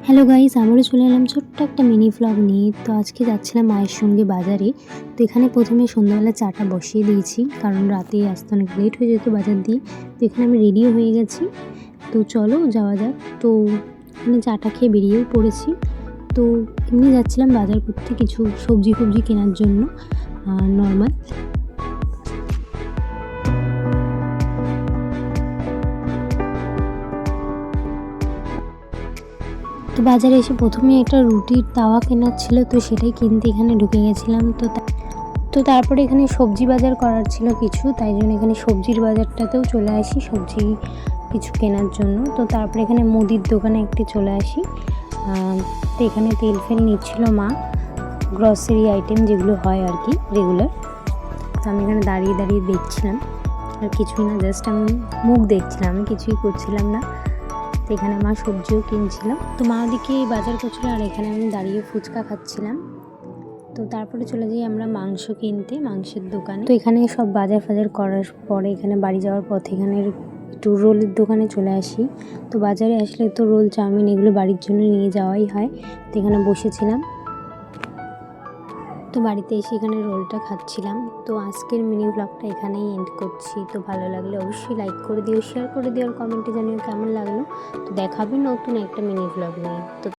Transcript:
Hello guys, আবারও চলে এলাম ছোট্ট একটা মিনি ভ্লগ নিয়ে। তো আজকে যাচ্ছিলাম মায়ের সঙ্গে বাজারে। তো এখানে প্রথমে সন্ধ্যাবেলা চাটা বসিয়ে দিয়েছি, কারণ রাতে আসতে অনেক লেট হয়ে যেত বাজার দিয়ে। তো এখানে আমি রেডিও হয়ে গেছি, তো চলো যাওয়া যাক। তো এখানে চাটা খেয়ে বেরিয়েও পড়েছি। তো এমনি যাচ্ছিলাম বাজার করতে, কিছু সবজি কেনার জন্য নর্মাল। তো বাজারে এসে প্রথমে একটা রুটির তাওয়া কেনার ছিল, তো সেটাই কিনতে এখানে ঢুকে গেছিলাম। তো তারপরে এখানে সবজি বাজার করার ছিল কিছু, তাই জন্য এখানে সবজির বাজারটাতেও চলে আসি সবজি কিছু কেনার জন্য। তো তারপরে এখানে মুদির দোকানে একটি চলে আসি। তো এখানে তেল ফেল নিচ্ছিল মা, গ্রসারি আইটেম যেগুলো হয় আর কি রেগুলার। তো আমি এখানে দাঁড়িয়ে দাঁড়িয়ে দেখছিলাম, আর কিছুই না, জাস্ট আমি মুখ দেখছিলাম, আমি কিছুই করছিলাম না। তো এখানে মা সবজিও কিনছিলাম, তো মা ওদিকে বাজার করছিল আর এখানে আমি দাঁড়িয়ে ফুচকা খাচ্ছিলাম। তো তারপরে চলে যাই আমরা মাংস কিনতে মাংসের দোকানে। তো এখানে সব বাজার ফাজার করার পরে এখানে বাড়ি যাওয়ার পথে এখানে একটু রোলের দোকানে চলে আসি। তো বাজারে আসলে তো রোল চাউমিন এগুলো বাড়ির জন্য নিয়ে যাওয়াই হয়। তো এখানে বসেছিলাম, তো বাড়িতে এসে এখানে রোলটা খাচ্ছিলাম। তো আজকের মিনি ব্লগটা এখানেই এন্ড করছি। তো ভালো লাগলে অবশ্যই লাইক করে দিও, শেয়ার করে দিও, আর কমেন্টে জানিও কেমন লাগলো। তো দেখাবে নতুন একটা মিনি ব্লগ নিয়ে। তো